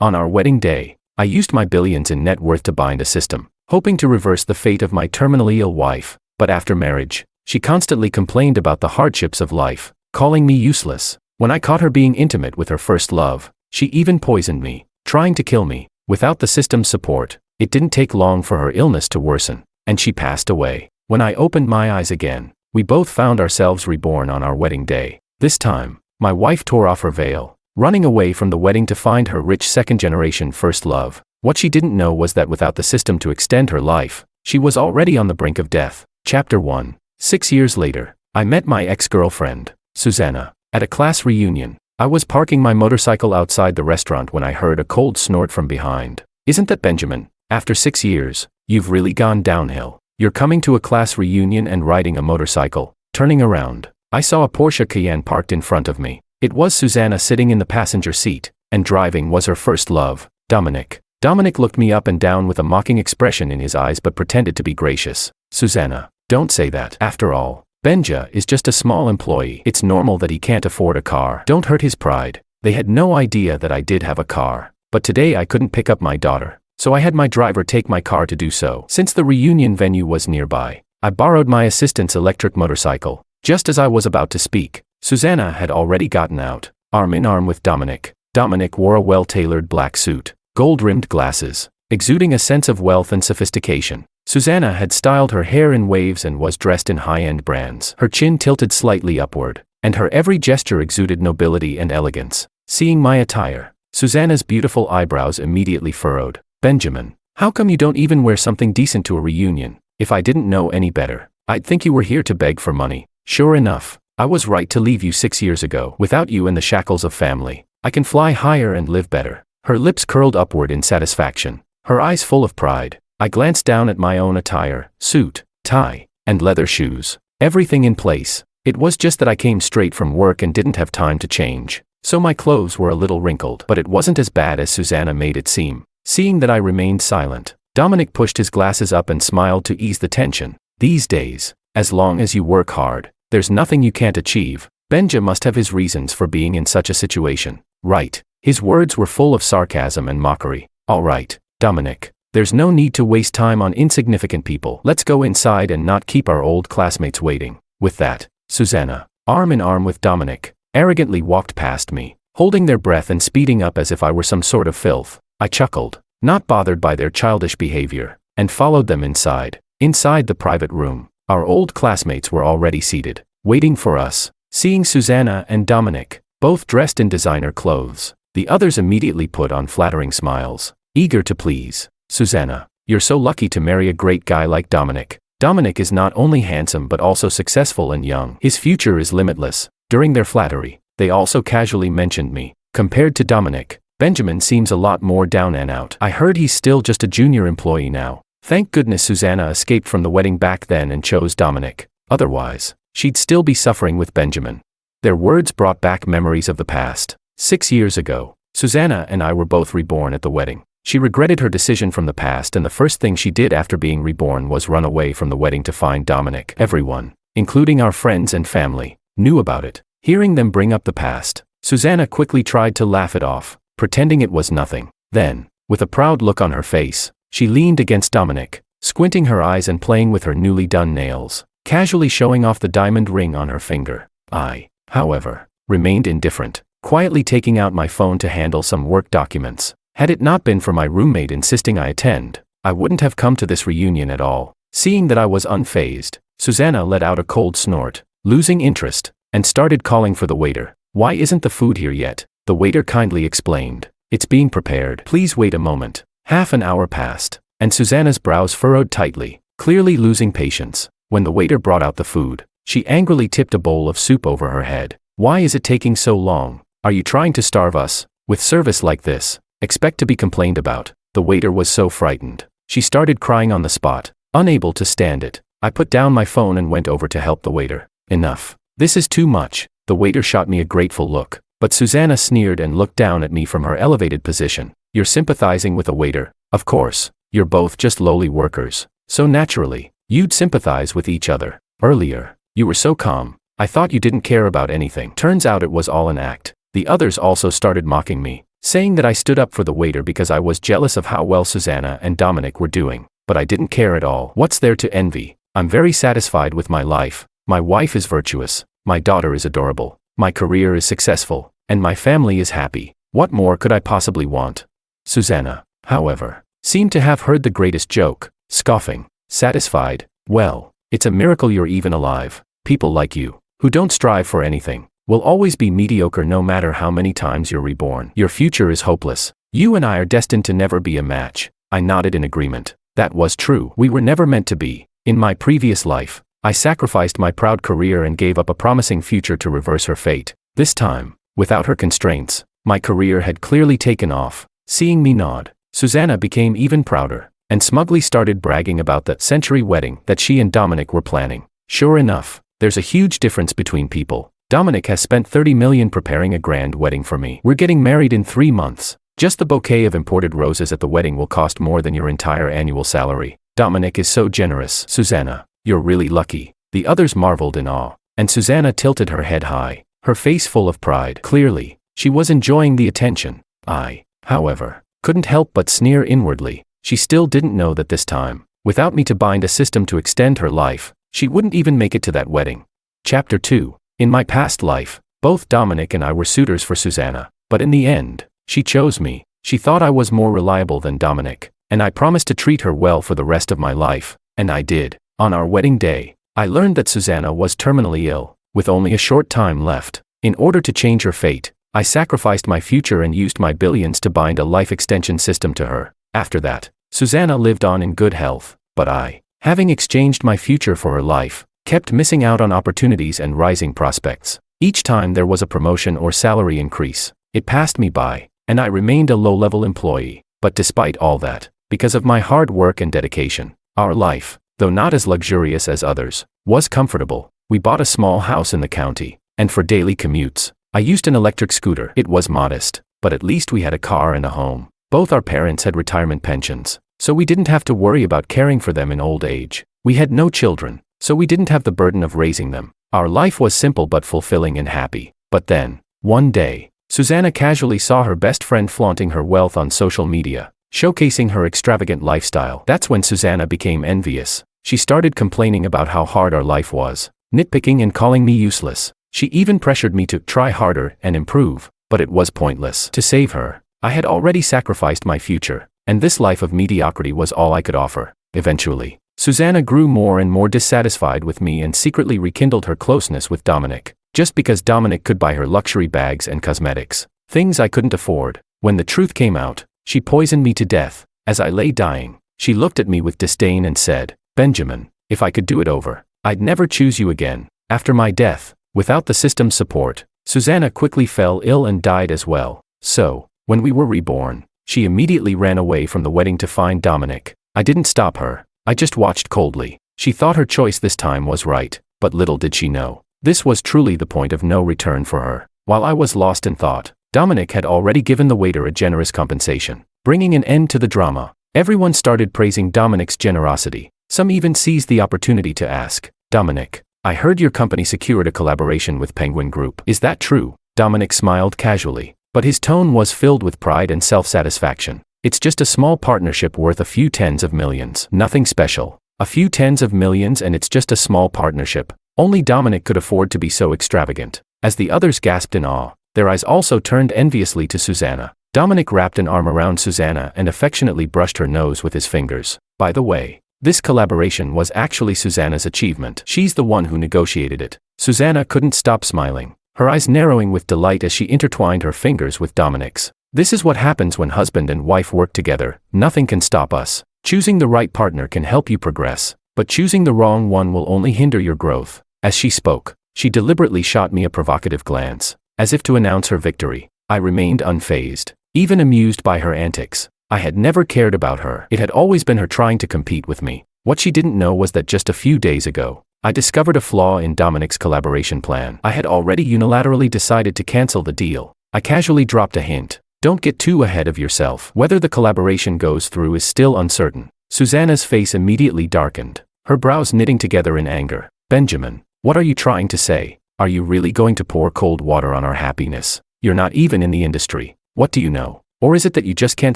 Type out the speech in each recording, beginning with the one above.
On our wedding day, I used my billions in net worth to bind a system, hoping to reverse the fate of my terminally ill wife, but after marriage, she constantly complained about the hardships of life, calling me useless. When I caught her being intimate with her first love, she even poisoned me, trying to kill me. Without the system's support, it didn't take long for her illness to worsen, and she passed away. When I opened my eyes again, we both found ourselves reborn on our wedding day. This time, my wife tore off her veil, running away from the wedding to find her rich second-generation first love. What she didn't know was that without the system to extend her life, she was already on the brink of death. Chapter 1. 6 years later, I met my ex-girlfriend, Susanna, at a class reunion. I was parking my motorcycle outside the restaurant when I heard a cold snort from behind. "Isn't that Benjamin? After 6 years, you've really gone downhill. You're coming to a class reunion and riding a motorcycle." Turning around, I saw a Porsche Cayenne parked in front of me. It was Susanna sitting in the passenger seat, and driving was her first love, Dominic. Dominic looked me up and down with a mocking expression in his eyes but pretended to be gracious. "Susanna, don't say that. After all, Benja is just a small employee. It's normal that he can't afford a car. Don't hurt his pride." They had no idea that I did have a car, but today I couldn't pick up my daughter, so I had my driver take my car to do so. Since the reunion venue was nearby, I borrowed my assistant's electric motorcycle. Just as I was about to speak, Susanna had already gotten out, arm in arm with Dominic. Dominic wore a well-tailored black suit, gold-rimmed glasses, exuding a sense of wealth and sophistication. Susanna had styled her hair in waves and was dressed in high-end brands. Her chin tilted slightly upward, and her every gesture exuded nobility and elegance. Seeing my attire, Susanna's beautiful eyebrows immediately furrowed. "Benjamin, how come you don't even wear something decent to a reunion? If I didn't know any better, I'd think you were here to beg for money." "Sure enough, I was right to leave you 6 years ago. Without you and the shackles of family, I can fly higher and live better." Her lips curled upward in satisfaction, her eyes full of pride. I glanced down at my own attire, suit, tie, and leather shoes. Everything in place. It was just that I came straight from work and didn't have time to change, so my clothes were a little wrinkled. But it wasn't as bad as Susanna made it seem. Seeing that I remained silent, Dominic pushed his glasses up and smiled to ease the tension. "These days, as long as you work hard, there's nothing you can't achieve." Benja must have his reasons for being in such a situation, right? His words were full of sarcasm and mockery. "All right, Dominic. There's no need to waste time on insignificant people. Let's go inside and not keep our old classmates waiting." With that, Susanna, arm in arm with Dominic, arrogantly walked past me, holding their breath and speeding up as if I were some sort of filth. I chuckled, not bothered by their childish behavior, and followed them inside. Inside the private room, our old classmates were already seated, waiting for us. Seeing Susanna and Dominic, both dressed in designer clothes, the others immediately put on flattering smiles, eager to please. "Susanna, you're so lucky to marry a great guy like Dominic. Dominic is not only handsome but also successful and young. His future is limitless." During their flattery, they also casually mentioned me. Compared to Dominic, Benjamin seems a lot more down and out. I heard he's still just a junior employee now. Thank goodness Susanna escaped from the wedding back then and chose Dominic. Otherwise, she'd still be suffering with Benjamin. Their words brought back memories of the past. 6 years ago, Susanna and I were both reborn at the wedding. She regretted her decision from the past, and the first thing she did after being reborn was run away from the wedding to find Dominic. Everyone, including our friends and family, knew about it. Hearing them bring up the past, Susanna quickly tried to laugh it off, pretending it was nothing. Then, with a proud look on her face, she leaned against Dominic, squinting her eyes and playing with her newly done nails, casually showing off the diamond ring on her finger. I, however, remained indifferent, quietly taking out my phone to handle some work documents. Had it not been for my roommate insisting I attend, I wouldn't have come to this reunion at all. Seeing that I was unfazed, Susanna let out a cold snort, losing interest, and started calling for the waiter. "Why isn't the food here yet?" The waiter kindly explained. "It's being prepared. Please wait a moment." Half an hour passed, and Susanna's brows furrowed tightly, clearly losing patience. When the waiter brought out the food, she angrily tipped a bowl of soup over her head. "Why is it taking so long? Are you trying to starve us? With service like this, expect to be complained about." The waiter was so frightened, she started crying on the spot, unable to stand it. I put down my phone and went over to help the waiter. "Enough. This is too much." The waiter shot me a grateful look, but Susanna sneered and looked down at me from her elevated position. "You're sympathizing with a waiter? Of course, you're both just lowly workers, so naturally, you'd sympathize with each other. Earlier, you were so calm, I thought you didn't care about anything. Turns out it was all an act." The others also started mocking me. saying that I stood up for the waiter because I was jealous of how well Susanna and Dominic were doing, but I didn't care at all. What's there to envy? I'm very satisfied with my life. My wife is virtuous, my daughter is adorable, my career is successful, and my family is happy. What more could I possibly want? Susanna, however, seemed to have heard the greatest joke, scoffing. Satisfied? Well, it's a miracle you're even alive. People like you, who don't strive for anything, will always be mediocre no matter how many times you're reborn. Your future is hopeless. You and I are destined to never be a match. I nodded in agreement. That was true. We were never meant to be. In my previous life, I sacrificed my proud career and gave up a promising future to reverse her fate. This time, without her constraints, my career had clearly taken off. Seeing me nod, Susanna became even prouder, and smugly started bragging about that century wedding that she and Dominic were planning. Sure enough, there's a huge difference between people. Dominic has spent 30 million preparing a grand wedding for me. We're getting married in 3 months. Just the bouquet of imported roses at the wedding will cost more than your entire annual salary. Dominic is so generous. Susanna, you're really lucky. The others marveled in awe, and Susanna tilted her head high, her face full of pride. Clearly, she was enjoying the attention. I, however, couldn't help but sneer inwardly. She still didn't know that this time, without me to bind a system to extend her life, she wouldn't even make it to that wedding. Chapter 2. In my past life, both Dominic and I were suitors for Susanna, but in the end, she chose me. She thought I was more reliable than Dominic, and I promised to treat her well for the rest of my life, and I did. On our wedding day, I learned that Susanna was terminally ill, with only a short time left. In order to change her fate, I sacrificed my future and used my billions to bind a life extension system to her. After that, Susanna lived on in good health, but I, having exchanged my future for her life, kept missing out on opportunities and rising prospects. Each time there was a promotion or salary increase, it passed me by, and I remained a low-level employee. But despite all that, because of my hard work and dedication, our life, though not as luxurious as others, was comfortable. We bought a small house in the county, and for daily commutes, I used an electric scooter. It was modest, but at least we had a car and a home. Both our parents had retirement pensions, so we didn't have to worry about caring for them in old age. We had no children, so we didn't have the burden of raising them. Our life was simple but fulfilling and happy. But then, one day, Susanna casually saw her best friend flaunting her wealth on social media, showcasing her extravagant lifestyle. That's when Susanna became envious. She started complaining about how hard our life was, nitpicking and calling me useless. She even pressured me to try harder and improve, but it was pointless. To save her, I had already sacrificed my future, and this life of mediocrity was all I could offer. Eventually, Susanna grew more and more dissatisfied with me and secretly rekindled her closeness with Dominic, just because Dominic could buy her luxury bags and cosmetics, things I couldn't afford. When the truth came out, she poisoned me to death. As I lay dying, she looked at me with disdain and said, "Benjamin, if I could do it over, I'd never choose you again." After my death, without the system's support, Susanna quickly fell ill and died as well. So, when we were reborn, she immediately ran away from the wedding to find Dominic. I didn't stop her. I just watched coldly. She thought her choice this time was right, but little did she know, this was truly the point of no return for her. While I was lost in thought, Dominic had already given the waiter a generous compensation, bringing an end to the drama. Everyone started praising Dominic's generosity. Some even seized the opportunity to ask, "Dominic, I heard your company secured a collaboration with Penguin Group. Is that true?" Dominic smiled casually, but his tone was filled with pride and self-satisfaction. "It's just a small partnership worth a few tens of millions. Nothing special. A few tens of millions and it's just a small partnership." Only Dominic could afford to be so extravagant. As the others gasped in awe, their eyes also turned enviously to Susanna. Dominic wrapped an arm around Susanna and affectionately brushed her nose with his fingers. By the way, this collaboration was actually Susanna's achievement. She's the one who negotiated it. Susanna couldn't stop smiling, her eyes narrowing with delight as she intertwined her fingers with Dominic's. This is what happens when husband and wife work together. Nothing can stop us. Choosing the right partner can help you progress, but choosing the wrong one will only hinder your growth. As she spoke, she deliberately shot me a provocative glance, as if to announce her victory. I remained unfazed, even amused by her antics. I had never cared about her. It had always been her trying to compete with me. What she didn't know was that just a few days ago, I discovered a flaw in Dominic's collaboration plan. I had already unilaterally decided to cancel the deal. I casually dropped a hint. "Don't get too ahead of yourself." Whether the collaboration goes through is still uncertain. Susanna's face immediately darkened, her brows knitting together in anger. "Benjamin, what are you trying to say? Are you really going to pour cold water on our happiness? You're not even in the industry. What do you know? Or is it that you just can't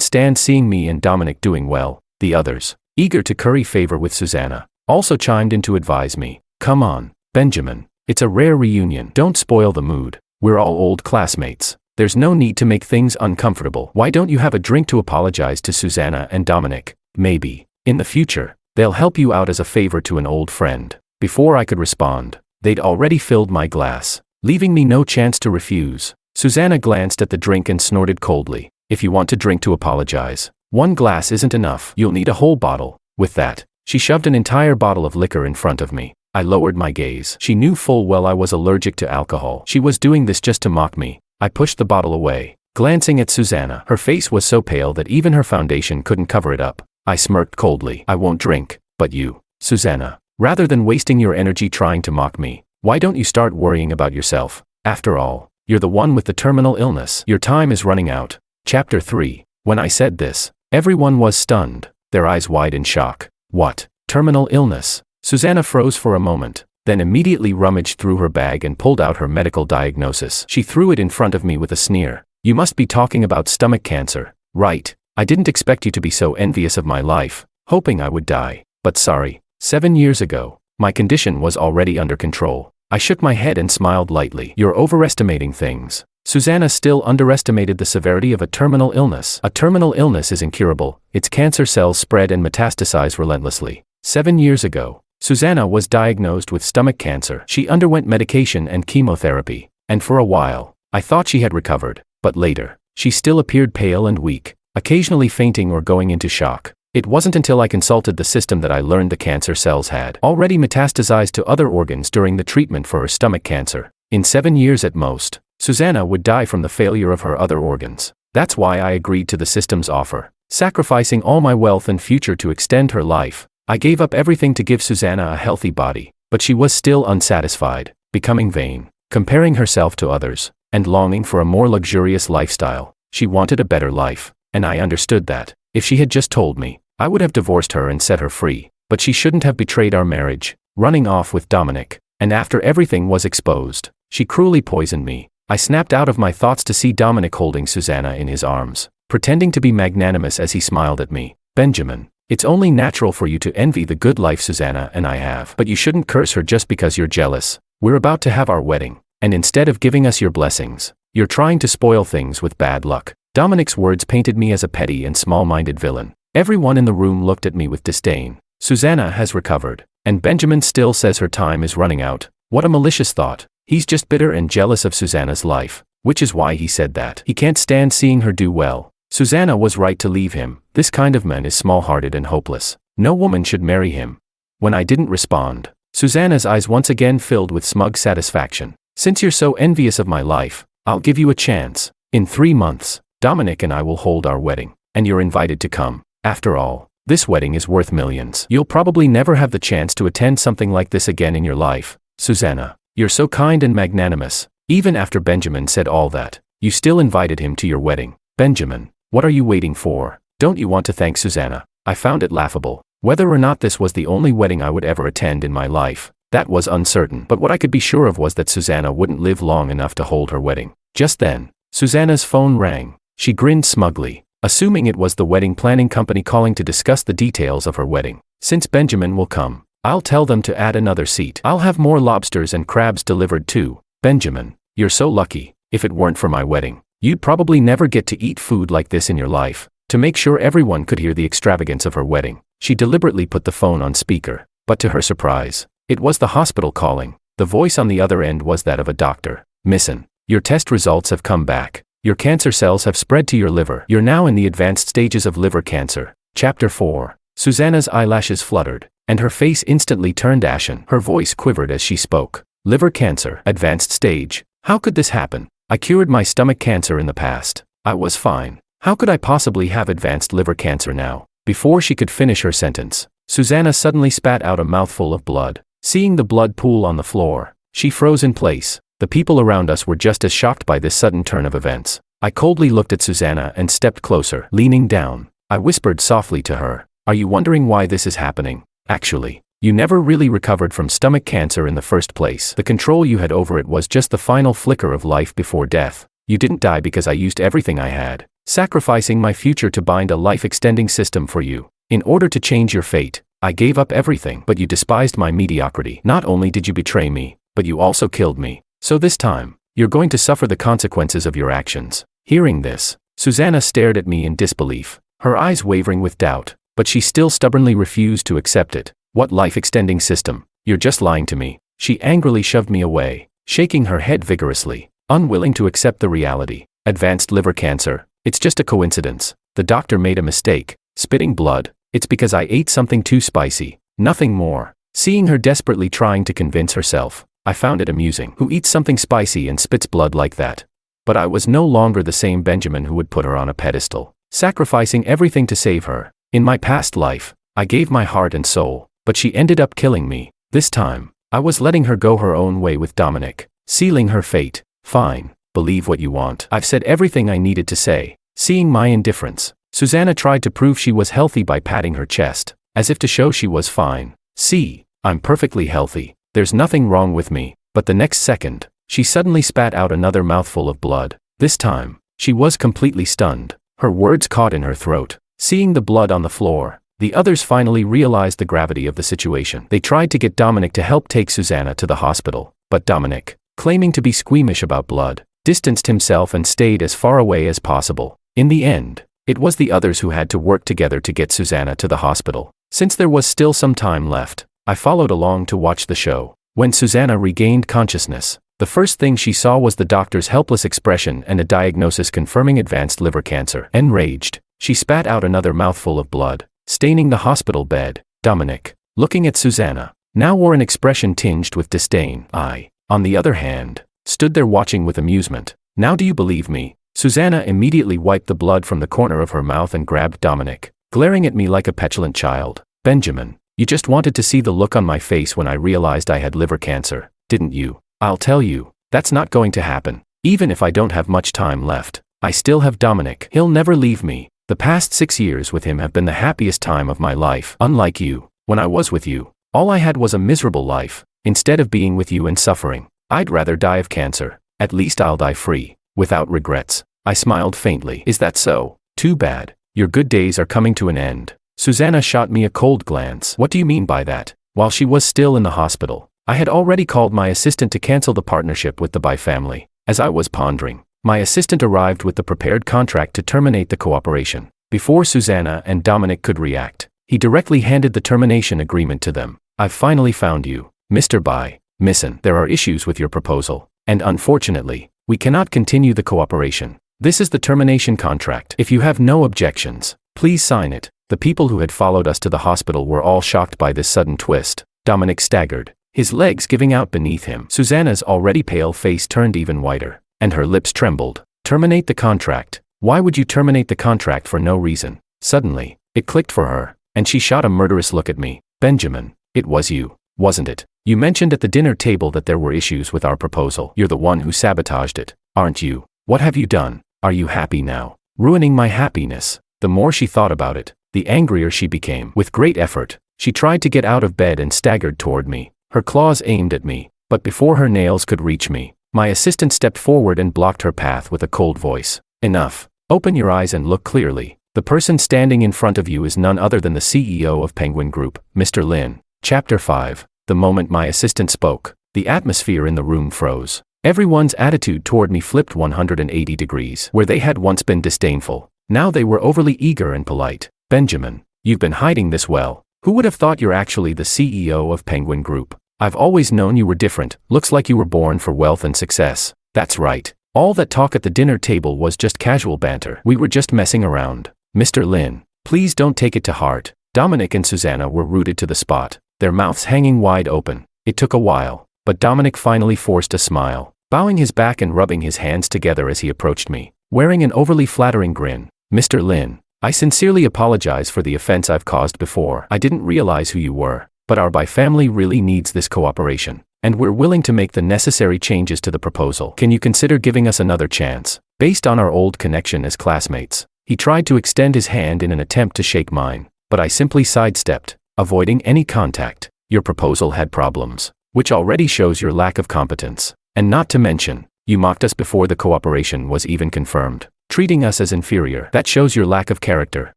stand seeing me and Dominic doing well? The others, eager to curry favor with Susanna, also chimed in to advise me. Come on, Benjamin. It's a rare reunion. Don't spoil the mood. We're all old classmates. There's no need to make things uncomfortable. Why don't you have a drink to apologize to Susanna and Dominic? Maybe, in the future, they'll help you out as a favor to an old friend. Before I could respond, they'd already filled my glass, leaving me no chance to refuse. Susanna glanced at the drink and snorted coldly. If you want to drink to apologize, one glass isn't enough. You'll need a whole bottle. With that, she shoved an entire bottle of liquor in front of me. I lowered my gaze. She knew full well I was allergic to alcohol. She was doing this just to mock me. I pushed the bottle away, glancing at Susanna. Her face was so pale that even her foundation couldn't cover it up. I smirked coldly. I won't drink, but you, Susanna, rather than wasting your energy trying to mock me, why don't you start worrying about yourself? After all, you're the one with the terminal illness. Your time is running out. Chapter 3. When I said this, everyone was stunned, their eyes wide in shock. What? Terminal illness? Susanna froze for a moment, then immediately rummaged through her bag and pulled out her medical diagnosis. She threw it in front of me with a sneer. You must be talking about stomach cancer, right? I didn't expect you to be so envious of my life, hoping I would die. But sorry, 7 years ago, my condition was already under control. I shook my head and smiled lightly. You're overestimating things. Susanna still underestimated the severity of a terminal illness. A terminal illness is incurable. Its cancer cells spread and metastasize relentlessly. 7 years ago, Susanna was diagnosed with stomach cancer. She underwent medication and chemotherapy, and for a while, I thought she had recovered, but later, she still appeared pale and weak, occasionally fainting or going into shock. It wasn't until I consulted the system that I learned the cancer cells had already metastasized to other organs during the treatment for her stomach cancer. In 7 years at most, Susanna would die from the failure of her other organs. That's why I agreed to the system's offer, sacrificing all my wealth and future to extend her life. I gave up everything to give Susanna a healthy body, but she was still unsatisfied, becoming vain, comparing herself to others, and longing for a more luxurious lifestyle. She wanted a better life, and I understood that. If she had just told me, I would have divorced her and set her free, but she shouldn't have betrayed our marriage, running off with Dominic, and after everything was exposed, she cruelly poisoned me. I snapped out of my thoughts to see Dominic holding Susanna in his arms, pretending to be magnanimous as he smiled at me. Benjamin, it's only natural for you to envy the good life Susanna and I have, but you shouldn't curse her just because you're jealous. We're about to have our wedding, and instead of giving us your blessings, you're trying to spoil things with bad luck. Dominic's words painted me as a petty and small-minded villain. Everyone in the room looked at me with disdain. Susanna has recovered, and Benjamin still says her time is running out. What a malicious thought. He's just bitter and jealous of Susanna's life, which is why he said that. He can't stand seeing her do well. Susanna was right to leave him. This kind of man is small-hearted and hopeless. No woman should marry him. When I didn't respond, Susanna's eyes once again filled with smug satisfaction. Since you're so envious of my life, I'll give you a chance. In 3 months, Dominic and I will hold our wedding, and you're invited to come. After all, this wedding is worth millions. You'll probably never have the chance to attend something like this again in your life. Susanna, you're so kind and magnanimous. Even after Benjamin said all that, you still invited him to your wedding. Benjamin, what are you waiting for? Don't you want to thank Susanna? I found it laughable. Whether or not this was the only wedding I would ever attend in my life, that was uncertain. But what I could be sure of was that Susanna wouldn't live long enough to hold her wedding. Just then, Susanna's phone rang. She grinned smugly, assuming it was the wedding planning company calling to discuss the details of her wedding. Since Benjamin will come, I'll tell them to add another seat. I'll have more lobsters and crabs delivered too. Benjamin, you're so lucky. If it weren't for my wedding, you'd probably never get to eat food like this in your life. To make sure everyone could hear the extravagance of her wedding, she deliberately put the phone on speaker. But to her surprise, it was the hospital calling. The voice on the other end was that of a doctor. Missin, your test results have come back. Your cancer cells have spread to your liver. You're now in the advanced stages of liver cancer. Chapter 4. Susanna's eyelashes fluttered, and her face instantly turned ashen. Her voice quivered as she spoke. Liver cancer, advanced stage. How could this happen? I cured my stomach cancer in the past. I was fine. How could I possibly have advanced liver cancer now? Before she could finish her sentence, Susanna suddenly spat out a mouthful of blood. Seeing the blood pool on the floor, she froze in place. The people around us were just as shocked by this sudden turn of events. I coldly looked at Susanna and stepped closer. Leaning down, I whispered softly to her, "Are you wondering why this is happening? Actually, you never really recovered from stomach cancer in the first place. The control you had over it was just the final flicker of life before death. You didn't die because I used everything I had, sacrificing my future to bind a life-extending system for you. In order to change your fate, I gave up everything, but you despised my mediocrity. Not only did you betray me, but you also killed me. So this time, you're going to suffer the consequences of your actions. Hearing this, Susanna stared at me in disbelief, her eyes wavering with doubt, but she still stubbornly refused to accept it. What life-extending system? You're just lying to me. She angrily shoved me away, shaking her head vigorously, unwilling to accept the reality. Advanced liver cancer. It's just a coincidence. The doctor made a mistake. Spitting blood. It's because I ate something too spicy. Nothing more. Seeing her desperately trying to convince herself, I found it amusing. Who eats something spicy and spits blood like that? But I was no longer the same Benjamin who would put her on a pedestal, sacrificing everything to save her. In my past life, I gave my heart and soul, but she ended up killing me. This time, I was letting her go her own way with Dominic, sealing her fate. Fine, believe what you want. I've said everything I needed to say. Seeing my indifference, Susanna tried to prove she was healthy by patting her chest, as if to show she was fine. See, I'm perfectly healthy. There's nothing wrong with me. But the next second, she suddenly spat out another mouthful of blood. This time, she was completely stunned. Her words caught in her throat. Seeing the blood on the floor, the others finally realized the gravity of the situation. They tried to get Dominic to help take Susanna to the hospital, but Dominic, claiming to be squeamish about blood, distanced himself and stayed as far away as possible. In the end, it was the others who had to work together to get Susanna to the hospital. Since there was still some time left, I followed along to watch the show. When Susanna regained consciousness, the first thing she saw was the doctor's helpless expression and a diagnosis confirming advanced liver cancer. Enraged, she spat out another mouthful of blood, staining the hospital bed. Dominic, looking at Susanna, now wore an expression tinged with disdain. I, on the other hand, stood there watching with amusement. Now do you believe me? Susanna immediately wiped the blood from the corner of her mouth and grabbed Dominic, glaring at me like a petulant child. Benjamin, you just wanted to see the look on my face when I realized I had liver cancer, didn't you? I'll tell you, that's not going to happen. Even if I don't have much time left, I still have Dominic. He'll never leave me. The past 6 years with him have been the happiest time of my life. Unlike you, when I was with you, all I had was a miserable life. Instead of being with you and suffering, I'd rather die of cancer. At least I'll die free, without regrets. I smiled faintly. Is that so? Too bad. Your good days are coming to an end. Susanna shot me a cold glance. What do you mean by that? While she was still in the hospital, I had already called my assistant to cancel the partnership with the Bai family. As I was pondering, my assistant arrived with the prepared contract to terminate the cooperation. Before Susanna and Dominic could react, he directly handed the termination agreement to them. I've finally found you, Mr. Bai. Listen, there are issues with your proposal, and unfortunately, we cannot continue the cooperation. This is the termination contract. If you have no objections, please sign it. The people who had followed us to the hospital were all shocked by this sudden twist. Dominic staggered, his legs giving out beneath him. Susanna's already pale face turned even whiter, and her lips trembled. Terminate the contract? Why would you terminate the contract for no reason? Suddenly, it clicked for her, and she shot a murderous look at me. Benjamin, it was you, wasn't it? You mentioned at the dinner table that there were issues with our proposal. You're the one who sabotaged it, aren't you? What have you done? Are you happy now? Ruining my happiness. The more she thought about it, the angrier she became. With great effort, she tried to get out of bed and staggered toward me, her claws aimed at me. But before her nails could reach me, my assistant stepped forward and blocked her path with a cold voice. Enough. Open your eyes and look clearly. The person standing in front of you is none other than the CEO of Penguin Group, Mr. Lin. Chapter 5. The moment my assistant spoke, the atmosphere in the room froze. Everyone's attitude toward me flipped 180 degrees. Where they had once been disdainful, now they were overly eager and polite. Benjamin, you've been hiding this well. Who would have thought you're actually the CEO of Penguin Group? I've always known you were different. Looks like you were born for wealth and success. That's right. All that talk at the dinner table was just casual banter. We were just messing around. Mr. Lin, please don't take it to heart. Dominic and Susanna were rooted to the spot, their mouths hanging wide open. It took a while, but Dominic finally forced a smile, bowing his back and rubbing his hands together as he approached me, wearing an overly flattering grin. Mr. Lin, I sincerely apologize for the offense I've caused before. I didn't realize who you were, but our Bai family really needs this cooperation, and we're willing to make the necessary changes to the proposal. Can you consider giving us another chance? Based on our old connection as classmates, he tried to extend his hand in an attempt to shake mine, but I simply sidestepped, avoiding any contact. Your proposal had problems, which already shows your lack of competence, and not to mention, You mocked us before the cooperation was even confirmed, treating us as inferior. That shows your lack of character.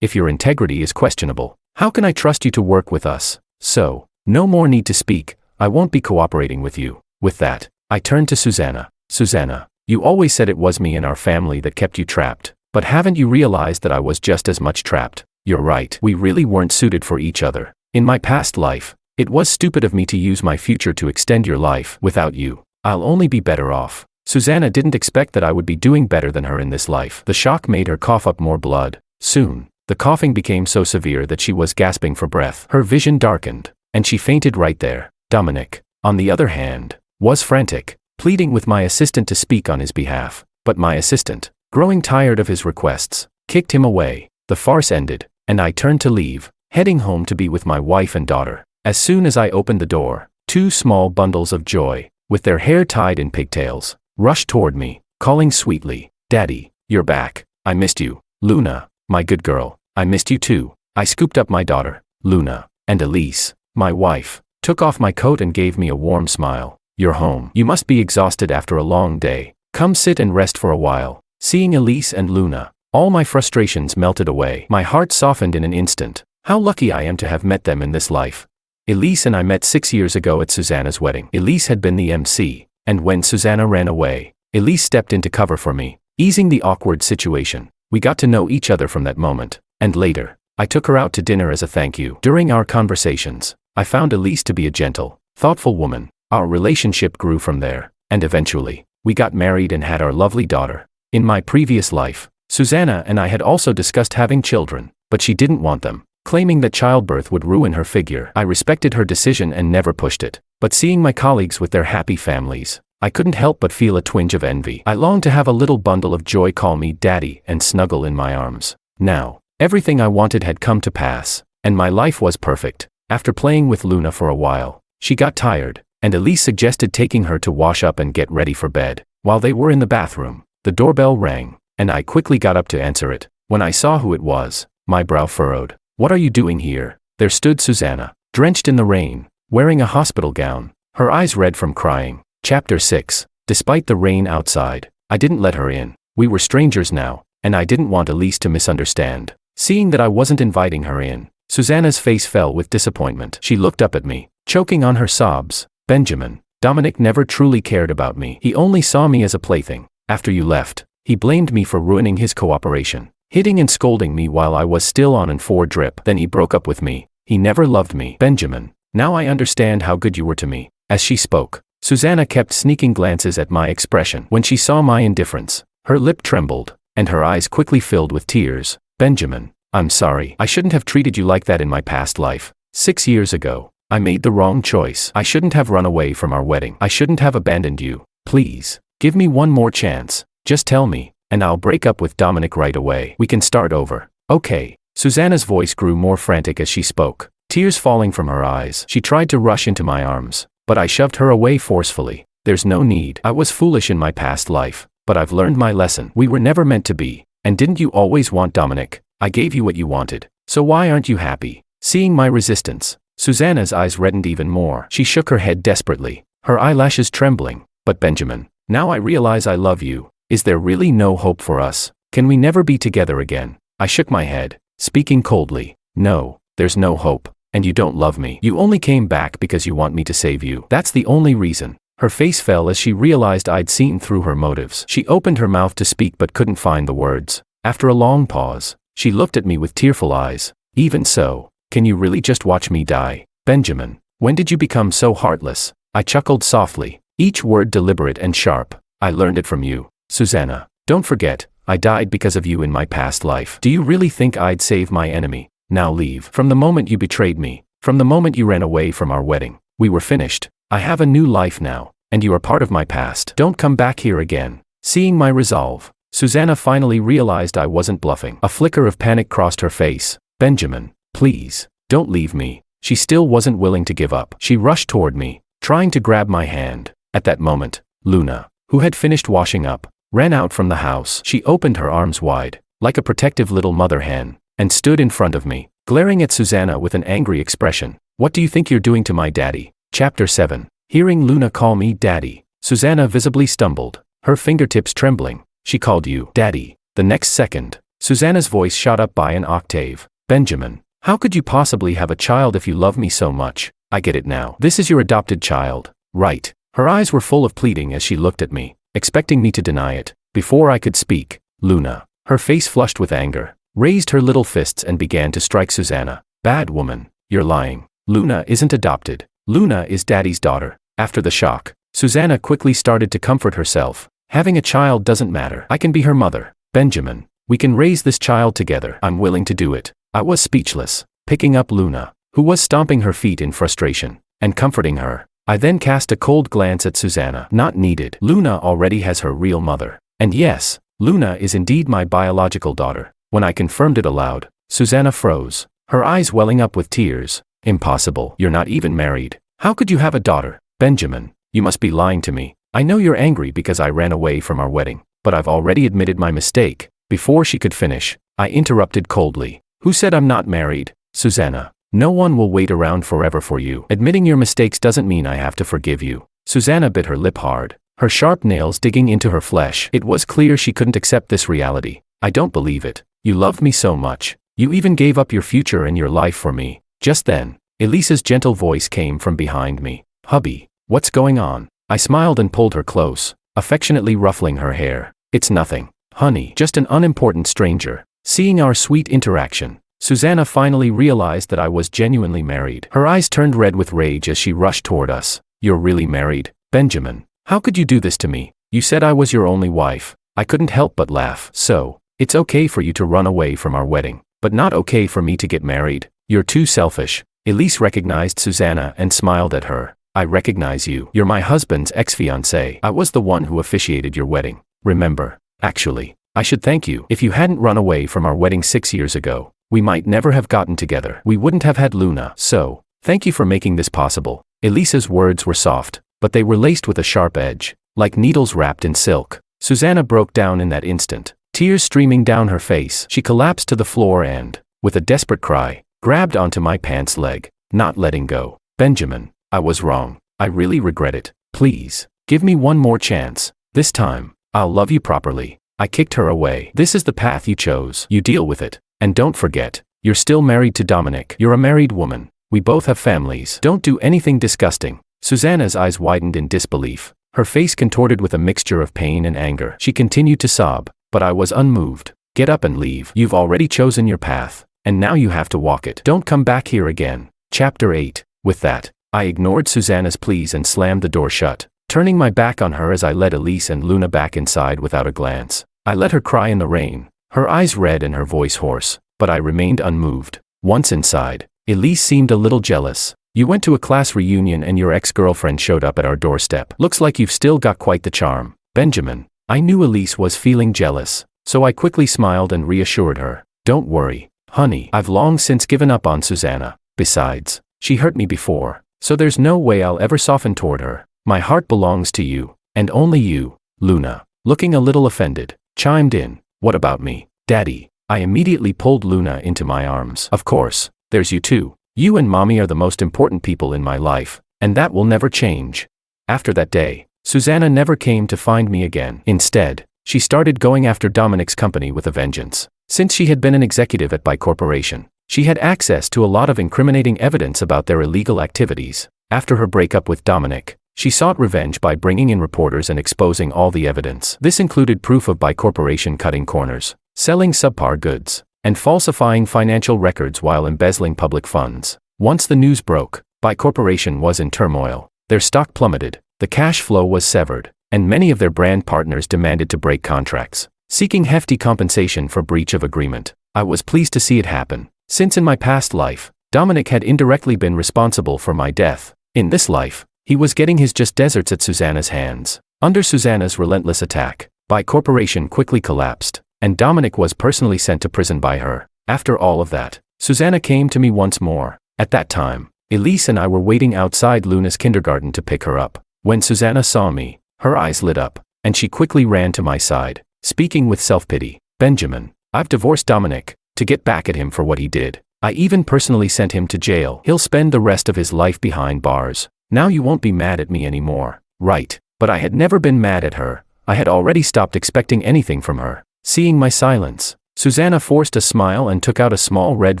If your integrity is questionable, how can I trust you to work with us? So, no more need to speak. I won't be cooperating with you." With that, I turned to Susanna. "Susanna, you always said it was me and our family that kept you trapped, but haven't you realized that I was just as much trapped? You're right, we really weren't suited for each other. In my past life, it was stupid of me to use my future to extend your life. Without you, I'll only be better off." Susanna didn't expect that I would be doing better than her in this life. The shock made her cough up more blood. Soon, the coughing became so severe that she was gasping for breath. Her vision darkened, and she fainted right there. Dominic, on the other hand, was frantic, pleading with my assistant to speak on his behalf. But my assistant, growing tired of his requests, kicked him away. The farce ended, and I turned to leave, heading home to be with my wife and daughter. As soon as I opened the door, 2 small bundles of joy, with their hair tied in pigtails, rushed toward me, calling sweetly, "Daddy, you're back. I missed you. Luna, my good girl, I missed you too." I scooped up my daughter, Luna, and Elise, my wife, took off my coat and gave me a warm smile. "You're home. You must be exhausted after a long day. Come sit and rest for a while." Seeing Elise and Luna, all my frustrations melted away. My heart softened in an instant. How lucky I am to have met them in this life. Elise and I met 6 years ago at Susanna's wedding. Elise had been the MC, and when Susanna ran away, Elise stepped in to cover for me, easing the awkward situation. We got to know each other from that moment, and later, I took her out to dinner as a thank you. During our conversations, I found Elise to be a gentle, thoughtful woman. Our relationship grew from there, and eventually, we got married and had our lovely daughter. In my previous life, Susanna and I had also discussed having children, but she didn't want them, claiming that childbirth would ruin her figure. I respected her decision and never pushed it, but seeing my colleagues with their happy families, I couldn't help but feel a twinge of envy. I longed to have a little bundle of joy call me daddy and snuggle in my arms. Now, everything I wanted had come to pass, and my life was perfect. After playing with Luna for a while, she got tired, and Elise suggested taking her to wash up and get ready for bed. While they were in the bathroom, the doorbell rang, and I quickly got up to answer it. When I saw who it was, my brow furrowed. "What are you doing here?" There stood Susanna, drenched in the rain, wearing a hospital gown, her eyes red from crying. Chapter 6. Despite the rain outside, I didn't let her in. We were strangers now, and I didn't want Elise to misunderstand. Seeing that I wasn't inviting her in, Susanna's face fell with disappointment. She looked up at me, choking on her sobs. "Benjamin, Dominic never truly cared about me. He only saw me as a plaything. After you left, he blamed me for ruining his cooperation, hitting and scolding me while I was still on an 4 drip. Then he broke up with me. He never loved me. Benjamin, now I understand how good you were to me." As she spoke, Susanna kept sneaking glances at my expression. When she saw my indifference, her lip trembled, and her eyes quickly filled with tears. "Benjamin, I'm sorry. I shouldn't have treated you like that in my past life. 6 years ago, I made the wrong choice. I shouldn't have run away from our wedding. I shouldn't have abandoned you. Please, give me one more chance. Just tell me, and I'll break up with Dominic right away. We can start over." "Okay." Susanna's voice grew more frantic as she spoke, tears falling from her eyes. She tried to rush into my arms, but I shoved her away forcefully. "There's no need. I was foolish in my past life, but I've learned my lesson. We were never meant to be. And didn't you always want Dominic? I gave you what you wanted. So why aren't you happy?" Seeing my resistance, Susanna's eyes reddened even more. She shook her head desperately, her eyelashes trembling. "But Benjamin, now I realize I love you. Is there really no hope for us? Can we never be together again?" I shook my head, speaking coldly. "No, there's no hope. And you don't love me. You only came back because you want me to save you. That's the only reason." Her face fell as she realized I'd seen through her motives. She opened her mouth to speak but couldn't find the words. After a long pause, she looked at me with tearful eyes. "Even so, can you really just watch me die? Benjamin, when did you become so heartless?" I chuckled softly, each word deliberate and sharp. "I learned it from you. Susanna, don't forget, I died because of you in my past life. Do you really think I'd save my enemy? Now leave. From the moment you betrayed me, from the moment you ran away from our wedding, we were finished. I have a new life now, and you are part of my past. Don't come back here again." Seeing my resolve, Susanna finally realized I wasn't bluffing. A flicker of panic crossed her face. "Benjamin, please, don't leave me." She still wasn't willing to give up. She rushed toward me, trying to grab my hand. At that moment, Luna, who had finished washing up, ran out from the house. She opened her arms wide, like a protective little mother hen, and stood in front of me, glaring at Susanna with an angry expression. "What do you think you're doing to my daddy?" Chapter 7. Hearing Luna call me daddy, Susanna visibly stumbled, her fingertips trembling. She called you Daddy. The next second, Susanna's voice shot up by an octave. Benjamin, how could you possibly have a child if you love me so much? I get it now. This is your adopted child, right? Her eyes were full of pleading as she looked at me, expecting me to deny it. Before I could speak, Luna, her face flushed with anger, raised her little fists and began to strike Susanna. Bad woman, you're lying. Luna isn't adopted. Luna is Daddy's daughter. After the shock, Susanna quickly started to comfort herself. Having a child doesn't matter. I can be her mother. Benjamin, we can raise this child together. I'm willing to do it. I was speechless, picking up Luna, who was stomping her feet in frustration, and comforting her. I then cast a cold glance at Susanna. Not needed. Luna already has her real mother. And yes, Luna is indeed my biological daughter. When I confirmed it aloud, Susanna froze, her eyes welling up with tears. Impossible. You're not even married. How could you have a daughter? Benjamin, you must be lying to me. I know you're angry because I ran away from our wedding, but I've already admitted my mistake. Before she could finish, I interrupted coldly. Who said I'm not married? Susanna, no one will wait around forever for you. Admitting your mistakes doesn't mean I have to forgive you. Susanna bit her lip hard, her sharp nails digging into her flesh. It was clear she couldn't accept this reality. I don't believe it. You loved me so much. You even gave up your future and your life for me. Just then, Elisa's gentle voice came from behind me. Hubby, what's going on? I smiled and pulled her close, affectionately ruffling her hair. It's nothing, honey, just an unimportant stranger. Seeing our sweet interaction, Susanna finally realized that I was genuinely married. Her eyes turned red with rage as she rushed toward us. You're really married? Benjamin, how could you do this to me? You said I was your only wife. I couldn't help but laugh. So, it's okay for you to run away from our wedding, but not okay for me to get married. You're too selfish. Elise recognized Susanna and smiled at her. I recognize you. You're my husband's ex-fiancée. I was the one who officiated your wedding. Remember? Actually, I should thank you. If you hadn't run away from our wedding 6 years ago, we might never have gotten together. We wouldn't have had Luna. So, thank you for making this possible. Elisa's words were soft, but they were laced with a sharp edge, like needles wrapped in silk. Susanna broke down in that instant, tears streaming down her face. She collapsed to the floor and, with a desperate cry, grabbed onto my pants leg, not letting go. Benjamin, I was wrong. I really regret it. Please, give me one more chance. This time, I'll love you properly. I kicked her away. This is the path you chose. You deal with it. And don't forget, you're still married to Dominic. You're a married woman. We both have families. Don't do anything disgusting. Susanna's eyes widened in disbelief, her face contorted with a mixture of pain and anger. She continued to sob, but I was unmoved. Get up and leave. You've already chosen your path, and now you have to walk it. Don't come back here again. Chapter 8. With that, I ignored Susanna's pleas and slammed the door shut, turning my back on her as I led Elise and Luna back inside without a glance. I let her cry in the rain, her eyes red and her voice hoarse, but I remained unmoved. Once inside, Elise seemed a little jealous. You went to a class reunion and your ex-girlfriend showed up at our doorstep. Looks like you've still got quite the charm. Benjamin, I knew Elise was feeling jealous, so I quickly smiled and reassured her. Don't worry, honey, I've long since given up on Susanna. Besides, she hurt me before, so there's no way I'll ever soften toward her. My heart belongs to you, and only you. Luna, looking a little offended, chimed in. What about me, Daddy? I immediately pulled Luna into my arms. Of course, there's you too. You and Mommy are the most important people in my life, and that will never change. After that day, Susanna never came to find me again. Instead, she started going after Dominic's company with a vengeance. Since she had been an executive at By Corporation, she had access to a lot of incriminating evidence about their illegal activities. After her breakup with Dominic, she sought revenge by bringing in reporters and exposing all the evidence. This included proof of By Corporation cutting corners, selling subpar goods, and falsifying financial records while embezzling public funds. Once the news broke, By Corporation was in turmoil. Their stock plummeted, the cash flow was severed, and many of their brand partners demanded to break contracts, seeking hefty compensation for breach of agreement. I was pleased to see it happen, since in my past life, Dominic had indirectly been responsible for my death. In this life, he was getting his just desserts at Susanna's hands. Under Susanna's relentless attack, By Corporation quickly collapsed, and Dominic was personally sent to prison by her. After all of that, Susanna came to me once more. At that time, Elise and I were waiting outside Luna's kindergarten to pick her up. When Susanna saw me, her eyes lit up, and she quickly ran to my side, speaking with self-pity. Benjamin, I've divorced Dominic, to get back at him for what he did. I even personally sent him to jail. He'll spend the rest of his life behind bars. Now you won't be mad at me anymore, right? But I had never been mad at her. I had already stopped expecting anything from her. Seeing my silence, Susanna forced a smile and took out a small red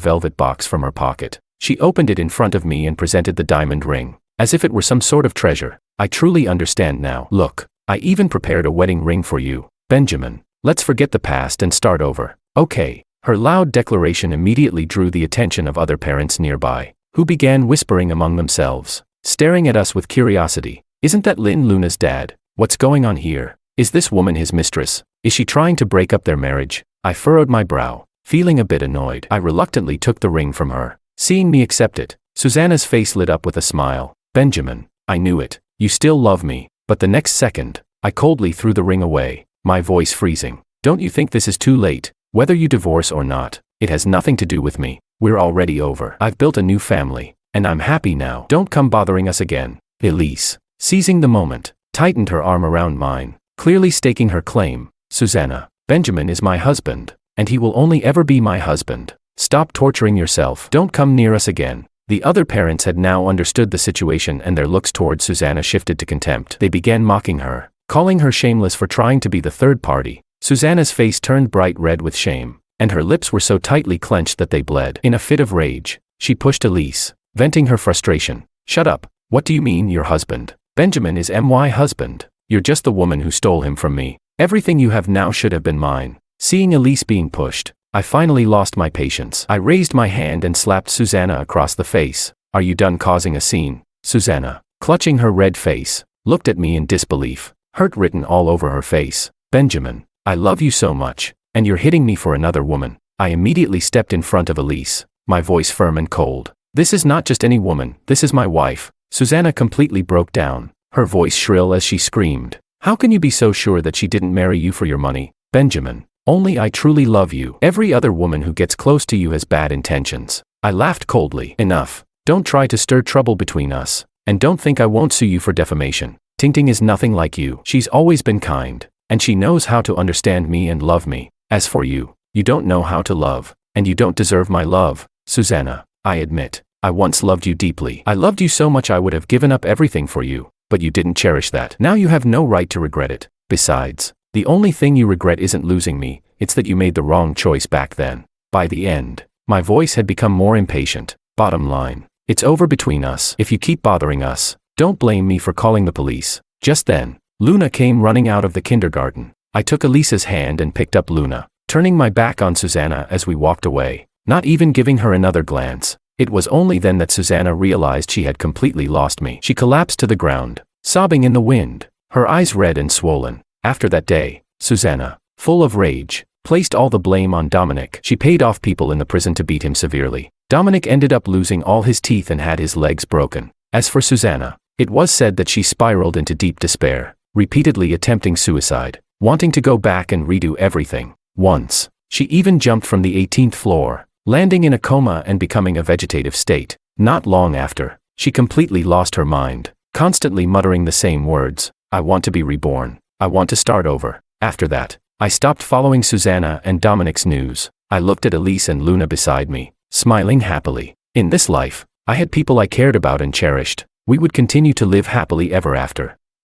velvet box from her pocket. She opened it in front of me and presented the diamond ring, as if it were some sort of treasure. I truly understand now. Look, I even prepared a wedding ring for you, Benjamin. Let's forget the past and start over. Okay. Her loud declaration immediately drew the attention of other parents nearby, who began whispering among themselves, staring at us with curiosity. Isn't that Luna's dad? What's going on here? Is this woman his mistress? Is she trying to break up their marriage? I furrowed my brow, feeling a bit annoyed. I reluctantly took the ring from her. Seeing me accept it, Susanna's face lit up with a smile. Benjamin, I knew it. You still love me. But the next second, I coldly threw the ring away, my voice freezing. Don't you think this is too late? Whether you divorce or not, it has nothing to do with me. We're already over. I've built a new family, and I'm happy now. Don't come bothering us again. Elise, seizing the moment, tightened her arm around mine, clearly staking her claim. Susanna, Benjamin is my husband, and he will only ever be my husband. Stop torturing yourself. Don't come near us again. The other parents had now understood the situation and their looks toward Susanna shifted to contempt. They began mocking her, calling her shameless for trying to be the third party. Susanna's face turned bright red with shame, and her lips were so tightly clenched that they bled. In a fit of rage, she pushed Elise, venting her frustration. Shut up. What do you mean, your husband? Benjamin is my husband. You're just the woman who stole him from me. Everything you have now should have been mine. Seeing Elise being pushed, I finally lost my patience. I raised my hand and slapped Susanna across the face. Are you done causing a scene? Susanna, clutching her red face, looked at me in disbelief, hurt written all over her face. Benjamin, I love you so much, and you're hitting me for another woman. I immediately stepped in front of Elise, my voice firm and cold. This is not just any woman, this is my wife. Susanna completely broke down, her voice shrill as she screamed. How can you be so sure that she didn't marry you for your money? Benjamin, only I truly love you. Every other woman who gets close to you has bad intentions. I laughed coldly. Enough. Don't try to stir trouble between us, and don't think I won't sue you for defamation. Tingting is nothing like you. She's always been kind, and she knows how to understand me and love me. As for you, you don't know how to love, and you don't deserve my love. Susanna, I admit, I once loved you deeply. I loved you so much I would have given up everything for you, but you didn't cherish that. Now you have no right to regret it. Besides, the only thing you regret isn't losing me, it's that you made the wrong choice back then. By the end, my voice had become more impatient. Bottom line, it's over between us. If you keep bothering us, don't blame me for calling the police. Just then, Luna came running out of the kindergarten. I took Elisa's hand and picked up Luna, turning my back on Susanna as we walked away, not even giving her another glance. It was only then that Susanna realized she had completely lost me. She collapsed to the ground, sobbing in the wind, her eyes red and swollen. After that day, Susanna, full of rage, placed all the blame on Dominic. She paid off people in the prison to beat him severely. Dominic ended up losing all his teeth and had his legs broken. As for Susanna, it was said that she spiraled into deep despair, repeatedly attempting suicide, wanting to go back and redo everything. Once, she even jumped from the 18th floor, landing in a coma and becoming a vegetative state. Not long after, she completely lost her mind, constantly muttering the same words. I want to be reborn. I want to start over. After that, I stopped following Susanna and Dominic's news. I looked at Elise and Luna beside me, smiling happily. In this life, I had people I cared about and cherished. We would continue to live happily ever after.